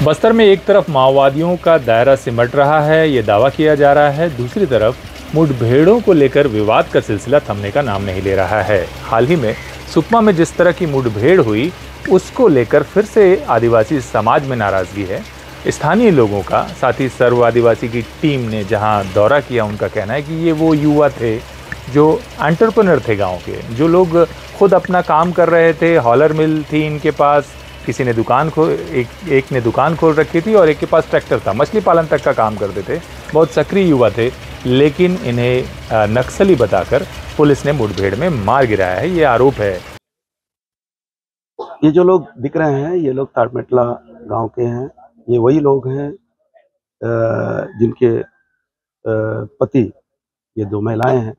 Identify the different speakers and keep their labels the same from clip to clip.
Speaker 1: बस्तर में एक तरफ माओवादियों का दायरा सिमट रहा है, ये दावा किया जा रहा है। दूसरी तरफ मुठभेड़ों को लेकर विवाद का सिलसिला थमने का नाम नहीं ले रहा है। हाल ही में सुकमा में जिस तरह की मुठभेड़ हुई, उसको लेकर फिर से आदिवासी समाज में नाराजगी है। स्थानीय लोगों का, साथ ही सर्व आदिवासी की टीम ने जहां दौरा किया, उनका कहना है कि ये वो युवा थे जो एंटरप्रेन्योर थे गाँव के, जो लोग खुद अपना काम कर रहे थे। हॉलर मिल थी इनके पास, किसी ने एक ने दुकान खोल रखी थी और एक के पास ट्रैक्टर था। मछली पालन तक का काम करते थे। बहुत सक्रिय युवा थे, लेकिन इन्हें नक्सली बताकर पुलिस ने मुठभेड़ में मार गिराया है, ये आरोप है।
Speaker 2: ये जो लोग दिख रहे हैं, ये लोग ताड़मेटला गांव के हैं। ये वही लोग हैं जिनके पति, ये दो महिलाएं हैं,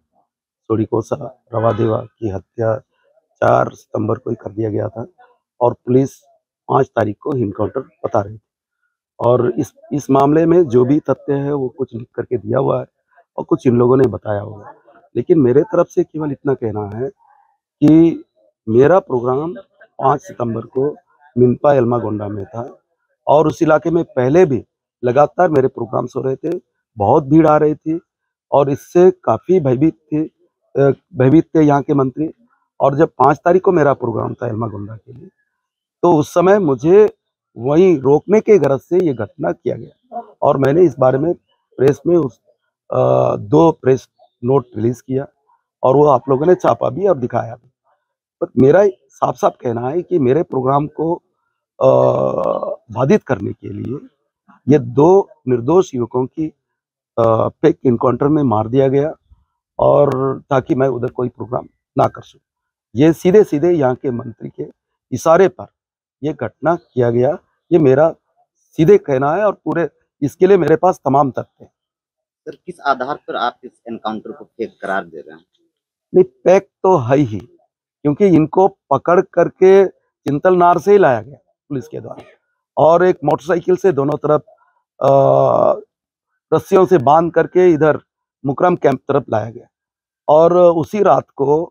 Speaker 2: सोड़ीकोसा रवादेवा की हत्या 4 सितंबर को ही कर दिया गया था और पुलिस 5 तारीख को इनकाउंटर बता रही थी। और इस मामले में जो भी तथ्य है वो कुछ लिख करके दिया हुआ है और कुछ इन लोगों ने बताया हुआ है। लेकिन मेरे तरफ से केवल इतना कहना है कि मेरा प्रोग्राम 5 सितंबर को मिनपा एल्मागोंडा में था और उस इलाके में पहले भी लगातार मेरे प्रोग्राम्स हो रहे थे। बहुत भीड़ आ रही थी और इससे काफ़ी भयभीत थे यहाँ के मंत्री। और जब 5 तारीख को मेरा प्रोग्राम था एल्मागोंडा के लिए, तो उस समय मुझे वहीं रोकने के गरज से ये घटना किया गया और मैंने इस बारे में प्रेस में 2 प्रेस नोट रिलीज किया और वो आप लोगों ने छापा भी और दिखाया भी। पर मेरा साफ साफ कहना है कि मेरे प्रोग्राम को बाधित करने के लिए ये 2 निर्दोष युवकों की फेक इनकाउंटर में मार दिया गया और ताकि मैं उधर कोई प्रोग्राम ना कर सकूं। ये सीधे सीधे यहाँ के मंत्री के इशारे पर ये घटना किया गया, ये मेरा सीधे कहना है और पूरे इसके लिए मेरे पास तमाम तथ्य हैं।
Speaker 3: सर, किस आधार पर आप इस एनकाउंटर को फेक करार दे रहे हैं?
Speaker 2: नहीं, फेक तो है ही, क्योंकि इनको पकड़ करके चिंतलनार से ही लाया गया पुलिस के द्वारा और एक मोटरसाइकिल से दोनों तरफ रस्सियों से बांध करके इधर मुकरम कैंप तरफ लाया गया और उसी रात को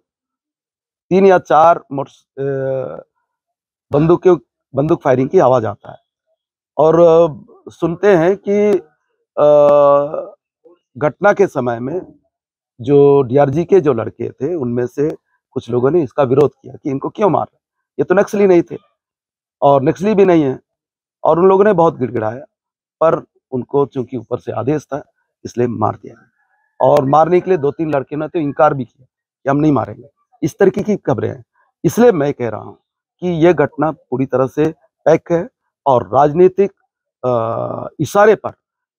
Speaker 2: 3 या 4 बंदूक फायरिंग की आवाज आता है और सुनते हैं कि घटना के समय में जो डीआरजी के जो लड़के थे, उनमें से कुछ लोगों ने इसका विरोध किया कि इनको क्यों मार रहे, ये तो नक्सली नहीं थे और नक्सली भी नहीं है। और उन लोगों ने बहुत गिड़गिड़ाया, पर उनको चूंकि ऊपर से आदेश था इसलिए मार दिया और मारने के लिए 2-3 लड़के ने तो इनकार भी किया कि हम नहीं मारेंगे। इस तरीके की खबरें हैं। इसलिए मैं कह रहा हूँ कि यह घटना पूरी तरह से पैक है और राजनीतिक इशारे पर,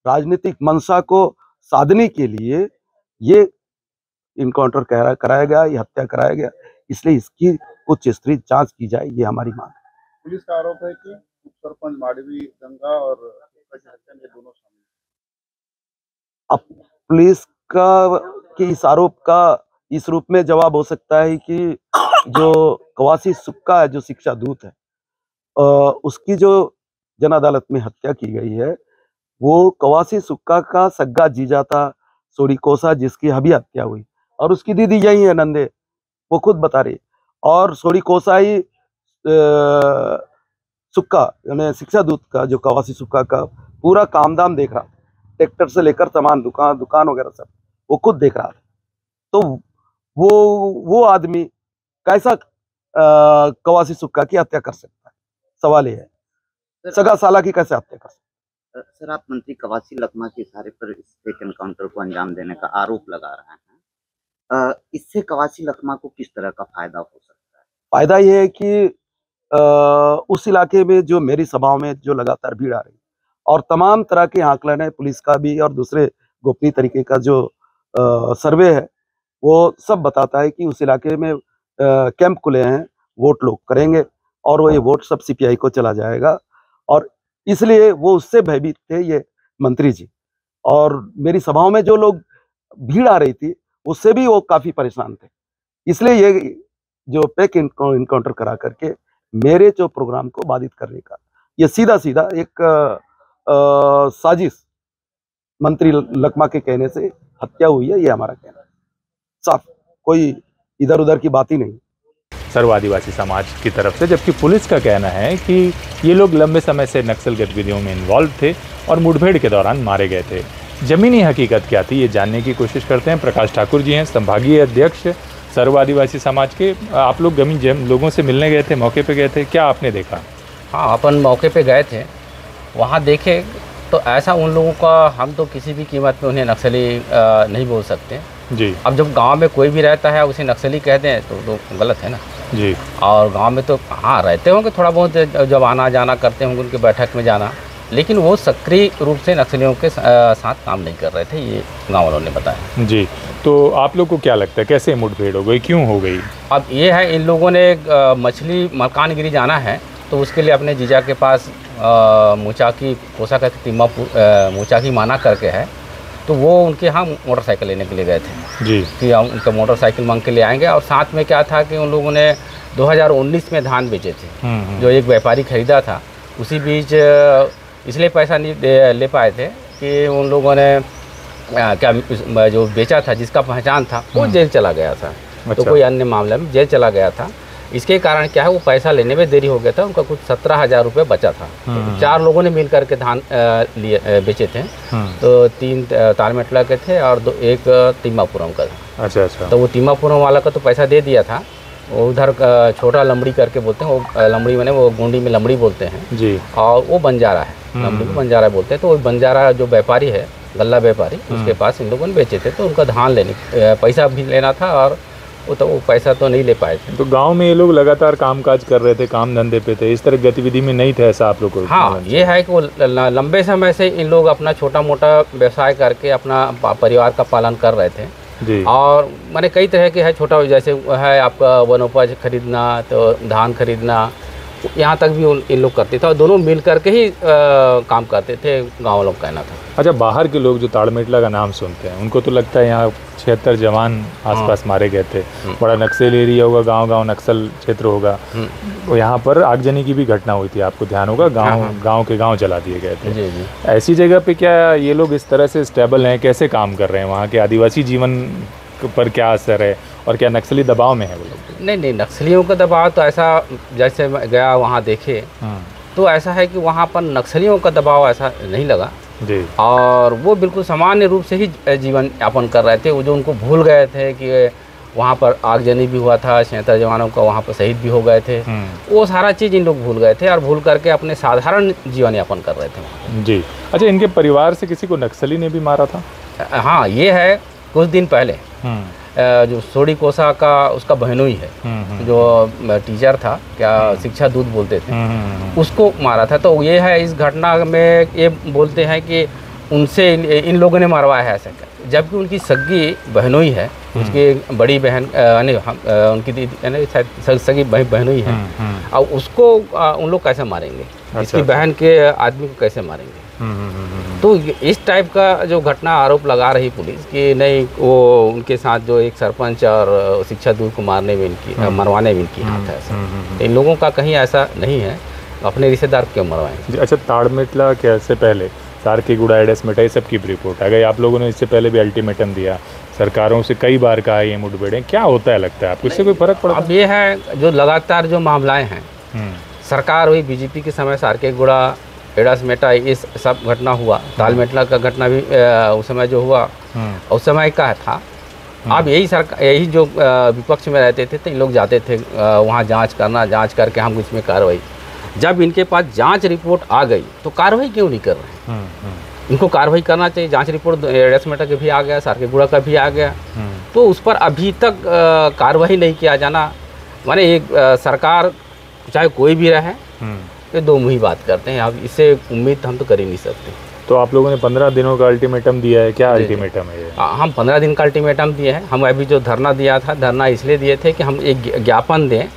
Speaker 2: राजनीतिक मंशा को साधने के लिए ये इनकाउंटर कराया गया, ये हत्या कराया गया। इसलिए इसकी उच्च स्तरीय जांच की जाए, ये हमारी मांग है।
Speaker 4: पुलिस का आरोप है कि सरपंच माडवी दंगा और हत्या में दोनों शामिल।
Speaker 2: अब पुलिस का के इस आरोप का इस रूप में जवाब हो सकता है कि जो कवासी सुक्का है, जो शिक्षा दूत है, उसकी जो जन अदालत में हत्या की गई है, वो कवासी सुक्का का सग्गा जीजा था सोड़ीकोसा, जिसकी अभी हत्या हुई और उसकी दीदी यही है नंदे, वो खुद बता रही। और सोड़ीकोसा ही सुक्का यानी शिक्षा दूत का, जो कवासी सुक्का का पूरा काम धाम देख रहा, ट्रैक्टर से लेकर सामान, दुकान वगैरह सब वो खुद देख रहा था। तो वो आदमी कैसा कवासी सुक्का की हत्या कर सकता है? सवाल ये है, सगा साला की कैसे हत्या कर सकता है?
Speaker 3: सर, आप मंत्री कवासी लखमा के इशारे पर इस फेक एनकाउंटर को अंजाम देने का आरोप लगा रहे हैं। इससे कवासी लखमा को किस तरह का फायदा हो सकता है?
Speaker 2: फायदा ये है कि उस इलाके में जो मेरी सभाओं में जो लगातार भीड़ आ रही और तमाम तरह के आकलन है, पुलिस का भी और दूसरे गोपनीय तरीके का जो सर्वे है, वो सब बताता है कि उस इलाके में कैंप खुले हैं, वोट लोग करेंगे और वो ये वोट सब सीपीआई को चला जाएगा और इसलिए वो उससे भयभीत थे ये मंत्री जी। और मेरी सभाओं में जो लोग भीड़ आ रही थी, उससे भी वो काफी परेशान थे। इसलिए ये जो फेक इनकाउंटर करा करके मेरे जो प्रोग्राम को बाधित करने का, ये सीधा सीधा एक साजिश मंत्री लखमा के कहने से हत्या हुई है, ये हमारा कहना है। साफ, कोई इधर उधर की बात ही नहीं।
Speaker 1: सर्व आदिवासी समाज की तरफ से, जबकि पुलिस का कहना है कि ये लोग लंबे समय से नक्सल गतिविधियों में इन्वॉल्व थे और मुठभेड़ के दौरान मारे गए थे। ज़मीनी हकीकत क्या थी ये जानने की कोशिश करते हैं। प्रकाश ठाकुर जी हैं, संभागीय अध्यक्ष सर्व आदिवासी समाज के। आप लोग लोगों से मिलने गए थे, मौके पे गए थे, क्या आपने देखा?
Speaker 5: हाँ, अपन मौके पे गए थे, वहाँ देखे तो ऐसा उन लोगों का हम तो किसी भी कीमत में उन्हें नक्सली नहीं बोल सकते
Speaker 1: जी।
Speaker 5: अब जब गांव में कोई भी रहता है उसे नक्सली कह दें तो गलत है ना
Speaker 1: जी।
Speaker 5: और गांव में तो हाँ रहते होंगे, थोड़ा बहुत जब आना जाना करते होंगे उनकी बैठक में जाना, लेकिन वो सक्रिय रूप से नक्सलियों के साथ काम नहीं कर रहे थे, ये गाँव वालों ने बताया
Speaker 1: जी। तो आप लोग को क्या लगता है कैसे मुठभेड़ हो गई, क्यों हो गई?
Speaker 5: अब ये है, इन लोगों ने मछली मलकानगिरी जाना है तो उसके लिए अपने जीजा के पास मुचाकी कोसा का मुचाकी माना करके है, तो वो उनके यहाँ मोटरसाइकिल लेने के लिए गए थे
Speaker 1: जी
Speaker 5: कि हम उनका मोटरसाइकिल मांग के ले आएंगे। और साथ में क्या था कि उन लोगों ने 2019 में धान बेचे थे, जो एक व्यापारी खरीदा था, उसी बीच इसलिए पैसा नहीं ले पाए थे कि उन लोगों ने क्या जो बेचा था जिसका पहचान था वो जेल चला गया था।
Speaker 1: अच्छा।
Speaker 5: तो कोई अन्य मामले में जेल चला गया था, इसके कारण क्या है वो पैसा लेने में देरी हो गया था, उनका कुछ 17,000 रुपये बचा था। तो 4 लोगों ने मिल करके धान लिए बेचे थे, तो 3 तालमेटला के थे और एक तिम्मापुरम का था।
Speaker 1: अच्छा अच्छा।
Speaker 5: तो वो तिम्मापुरम वाला का तो पैसा दे दिया था, वो उधर छोटा लमड़ी करके बोलते हैं, वो लमड़ी मैंने वो गोंडी में लमड़ी बोलते हैं
Speaker 1: जी,
Speaker 5: और वो बंजारा है, लमड़ी में बंजारा बोलते हैं। तो वो बंजारा जो व्यापारी है, गल्ला व्यापारी, उसके पास इन लोगों ने बेचे थे, तो उनका धान लेने पैसा भी लेना था और वो पैसा तो नहीं ले पाए थे।
Speaker 1: तो गांव में ये लोग लगातार कामकाज कर रहे थे, काम धंधे पे थे, इस तरह गतिविधि में नहीं थे, ऐसा आप लोग को?
Speaker 5: हाँ, ये है कि वो लंबे समय से इन लोग अपना छोटा मोटा व्यवसाय करके अपना परिवार का पालन कर रहे थे
Speaker 1: जी।
Speaker 5: और मैंने कई तरह के है, छोटा जैसे है आपका वनोपज खरीदना, तो धान खरीदना, यहाँ तक भी इन लोग करते थे और दोनों मिल करके ही काम करते थे, गाँव लोग कहना था।
Speaker 1: अच्छा, बाहर के लोग जो ताड़मेटला का नाम सुनते हैं उनको तो लगता है यहाँ 76 जवान आसपास मारे गए थे, बड़ा नक्सल एरिया होगा, गांव-गांव नक्सल क्षेत्र होगा, तो यहाँ पर आगजनी की भी घटना हुई थी, आपको ध्यान होगा, गांव के गांव जला दिए गए थे।
Speaker 5: जी जी।
Speaker 1: ऐसी जगह पे क्या ये लोग इस तरह से स्टेबल हैं, कैसे काम कर रहे हैं? वहाँ के आदिवासी जीवन पर क्या असर है और क्या नक्सली दबाव में है वो लोग?
Speaker 5: नहीं, नक्सलियों का दबाव तो ऐसा, जैसे मैं गया वहाँ देखे तो ऐसा है कि वहाँ पर नक्सलियों का दबाव ऐसा नहीं लगा
Speaker 1: जी।
Speaker 5: और वो बिल्कुल सामान्य रूप से ही जीवन यापन कर रहे थे। वो जो उनको भूल गए थे कि वहाँ पर आगजनी भी हुआ था, 76 जवानों का वहाँ पर शहीद भी हो गए थे, वो सारा चीज़ इन लोग भूल गए थे और भूल करके अपने साधारण जीवन यापन कर रहे थे
Speaker 1: जी। अच्छा, इनके परिवार से किसी को नक्सली ने भी मारा था?
Speaker 5: हाँ, ये है कुछ दिन पहले जो सोड़ी कोसा का उसका बहनोई है, जो टीचर था, क्या शिक्षा दूत बोलते थे, उसको मारा था। तो ये है, इस घटना में ये बोलते हैं कि उनसे इन लोगों ने मारवाया है ऐसा, जबकि उनकी सगी बहनोई है, उसकी बड़ी बहन उनकी सगी बहनोई है, और उसको उन लोग कैसे मारेंगे? इसकी बहन के आदमी को कैसे मारेंगे? तो इस टाइप का जो घटना आरोप लगा रही पुलिस कि नहीं, वो उनके साथ जो एक सरपंच और शिक्षा दूत को मारने में मरवाने में इनकी हाथ है, ऐसा इन लोगों का कहीं ऐसा नहीं है, अपने रिश्तेदार क्यों मरवाएं?
Speaker 1: अच्छा, ताड़मेटला कैसे पहले सारकीगुड़ा, एडेस मिठाई सबकी रिपोर्ट आ गई, आप लोगों ने इससे पहले भी अल्टीमेटम दिया, सरकारों से कई बार कहा ये मुठभेड़ें, क्या होता है लगता है आपको, इससे कोई फर्क पड़ा?
Speaker 5: अब ये है, जो लगातार जो मामलाएं हैं, सरकार हुई बीजेपी के समय, सारकीगुड़ा, एडास मेटा, ये सब घटना हुआ, तालमेटला का घटना भी उस समय जो हुआ उस समय का था। अब यही जो विपक्ष में रहते थे तो इन लोग जाते थे वहाँ जांच करना, जांच करके हम इसमें कार्रवाई। जब इनके पास जांच रिपोर्ट आ गई तो कार्रवाई क्यों नहीं कर रहे हैं? इनको कार्रवाई करना चाहिए। जांच रिपोर्ट एडास मेटा के भी आ गया, सारकीगुड़ा का भी आ गया, तो उस पर अभी तक कार्रवाई नहीं किया जाना, माने एक सरकार चाहे कोई भी रहे, ये दो मुही बात करते हैं। अब इससे उम्मीद हम तो कर ही नहीं सकते।
Speaker 1: तो आप लोगों ने 15 दिनों का अल्टीमेटम दिया है, क्या अल्टीमेटम है ये?
Speaker 5: हम 15 दिन का अल्टीमेटम दिए हैं। हम अभी जो धरना दिया था, धरना इसलिए दिए थे कि हम एक ज्ञापन दें,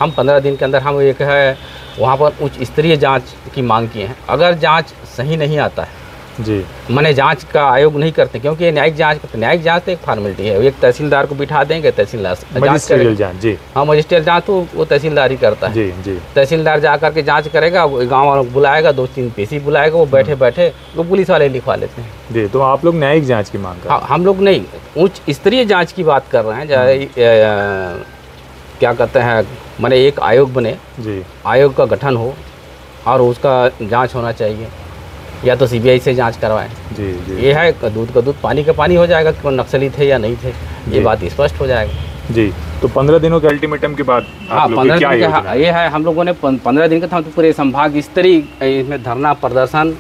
Speaker 5: हम 15 दिन के अंदर हम एक है वहाँ पर उच्च स्तरीय जांच की मांग किए हैं। अगर जांच सही नहीं आता है
Speaker 1: जी,
Speaker 5: मैंने जांच का आयोग नहीं करते, क्योंकि ये न्यायिक जांच तो एक फॉर्मेलिटी है, एक तहसीलदार को बिठा देंगे, तहसीलदार
Speaker 1: मजिस्ट्रियल जांच जी,
Speaker 5: हाँ मजिस्ट्रियल जांच तो वो तहसीलदार ही करता है
Speaker 1: जी जी।
Speaker 5: तहसीलदार जा करके जांच करेगा, गाँव वालों को बुलाएगा, 2-3 पेशी बुलाएगा, वो बैठे बैठे वो पुलिस वाले लिखवा लेते हैं
Speaker 1: जी। तो आप लोग न्यायिक जाँच की मांग कर?
Speaker 5: हाँ, हम लोग नहीं, उच्च स्तरीय जाँच की बात कर रहे हैं। क्या कहते हैं, माने एक आयोग बने,
Speaker 1: जी
Speaker 5: आयोग का गठन हो और उसका जांच होना चाहिए, या तो सीबीआई से जांच करवाएं।
Speaker 1: जी जी
Speaker 5: ये है दूध का दूध पानी का पानी हो जाएगा कि वो नक्सली थे या नहीं थे, ये बात स्पष्ट हो जाएगा।
Speaker 1: जी। तो 15 दिनों के अल्टीमेटम के बाद
Speaker 5: हाँ,
Speaker 1: आप लोग की
Speaker 5: 15
Speaker 1: क्या
Speaker 5: दिन
Speaker 1: योजना
Speaker 5: का
Speaker 1: है?
Speaker 5: ये है, हम लोगों ने 15 दिन का था, तो पूरे संभाग स्तरीय इसमें धरना प्रदर्शन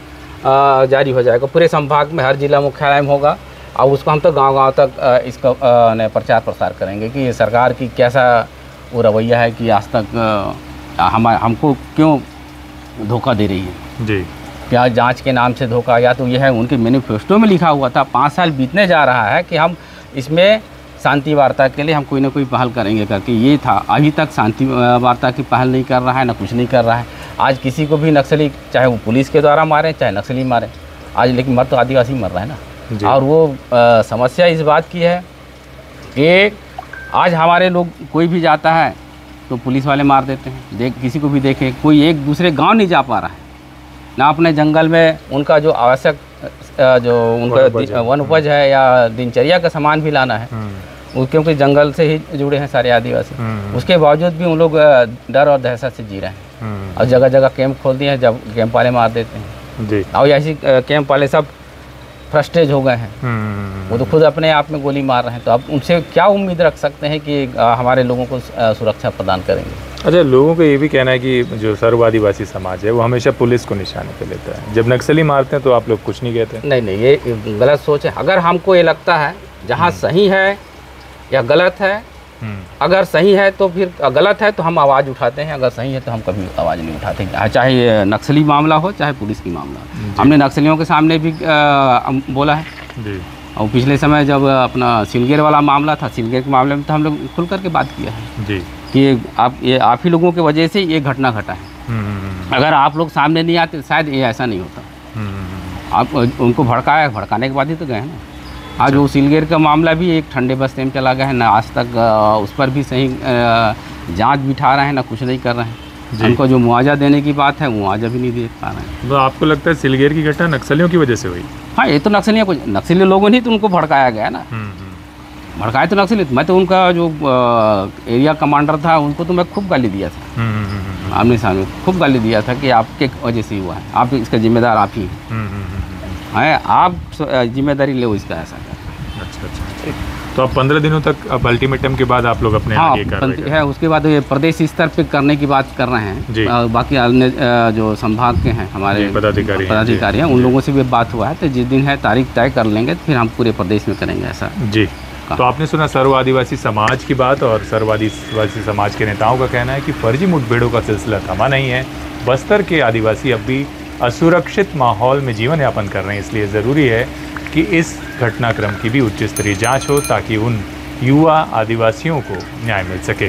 Speaker 5: जारी हो जाएगा। पूरे संभाग में हर जिला मुख्यालय में होगा और उसको हम तो गांव-गांव तक इसका प्रचार प्रसार करेंगे कि ये सरकार की कैसा वो रवैया है कि आज तक हमको क्यों धोखा दे रही है।
Speaker 1: जी
Speaker 5: क्या जांच के नाम से धोखा, या तो ये है उनके मैनिफेस्टो में लिखा हुआ था, 5 साल बीतने जा रहा है कि हम इसमें शांति वार्ता के लिए हम कोई ना कोई पहल करेंगे करके, ये था। अभी तक शांति वार्ता की पहल नहीं कर रहा है, ना कुछ नहीं कर रहा है। आज किसी को भी नक्सली, चाहे वो पुलिस के द्वारा मारे चाहे नक्सली मारे, आज लेकिन मर तो आदिवासी मर रहा है ना। और वो समस्या इस बात की है कि आज हमारे लोग कोई भी जाता है तो पुलिस वाले मार देते हैं। किसी को भी देखें, कोई एक दूसरे गांव नहीं जा पा रहा है, ना अपने जंगल में उनका जो आवश्यक जो उनका वन उपज है या दिनचर्या का सामान भी लाना है, क्योंकि जंगल से ही जुड़े हैं सारे आदिवासी। उसके बावजूद भी उन लोग डर और दहशत से जी रहे हैं और जगह जगह कैंप खोल दिए हैं, जब कैंप वाले मार देते हैं
Speaker 1: जी।
Speaker 5: और ऐसी कैंप वाले सब फ्रस्ट्रेट हो गए हैं, वो तो खुद अपने आप में गोली मार रहे हैं। तो अब उनसे क्या उम्मीद रख सकते हैं कि हमारे लोगों को सुरक्षा प्रदान करेंगे।
Speaker 1: अच्छा, लोगों का ये भी कहना है कि जो सर्व आदिवासी समाज है वो हमेशा पुलिस को निशाने पे लेता है, जब नक्सली मारते हैं तो आप लोग कुछ नहीं कहते।
Speaker 5: नहीं, ये गलत सोच है। अगर हमको ये लगता है जहाँ सही है या गलत है, अगर सही है तो फिर, गलत है तो हम आवाज़ उठाते हैं, अगर सही है तो हम कभी आवाज़ नहीं उठाते, चाहे नक्सली मामला हो चाहे पुलिस की मामला हो। हमने नक्सलियों के सामने भी बोला है
Speaker 1: जी।
Speaker 5: और पिछले समय जब अपना सिलगेर वाला मामला था, सिलगेर के मामले में तो हम लोग खुल करके बात किया है
Speaker 1: जी
Speaker 5: कि आप ही लोगों की वजह से ये घटना घटा है। अगर आप लोग सामने नहीं आते शायद ये ऐसा नहीं होता। आप उनको भड़काने के बाद ही तो गए हैं ना। आज वो सिलगेर का मामला भी एक ठंडे बस्ते में चला गया है ना, आज तक उस पर भी सही जांच बिठा रहे हैं ना, कुछ नहीं कर रहे हैं। उनको जो मुआवजा देने की बात है मुआवजा भी नहीं दे पा रहे हैं।
Speaker 1: तो आपको लगता है सिलगेर की घटना नक्सलियों की वजह से हुई?
Speaker 5: हाँ, ये तो नक्सली लोगों ने तो उनको भड़काया गया ना। भड़काए तो नक्सली, मैं तो उनका जो एरिया कमांडर था उनको तो मैं खूब गाली दिया था, आमने सामने खूब गाली दिया था कि आपके वजह से हुआ है, आप इसका जिम्मेदार आप ही हैं, आप जिम्मेदारी ले इसका ऐसा कर।
Speaker 1: अच्छा। तो अब 15 दिनों तक, अब अल्टीमेटम के बाद आप लोग अपने आगे कार्रवाई
Speaker 5: है, उसके बाद ये प्रदेश स्तर पे करने की बात कर रहे हैं। बाकी अन्य जो संभाग के हैं हमारे पदाधिकारी हैं, उन लोगों से भी बात हुआ है, तो जिस दिन है तारीख तय कर लेंगे, फिर हम पूरे प्रदेश में करेंगे ऐसा।
Speaker 1: जी। तो आपने सुना सर्व आदिवासी समाज की बात, और सर्व आदिवासी समाज के नेताओं का कहना है कि फर्जी मुठभेड़ों का सिलसिला थमा नहीं है। बस्तर के आदिवासी अब भी असुरक्षित माहौल में जीवन यापन कर रहे हैं, इसलिए ज़रूरी है कि इस घटनाक्रम की भी उच्च स्तरीय जांच हो ताकि उन युवा आदिवासियों को न्याय मिल सके।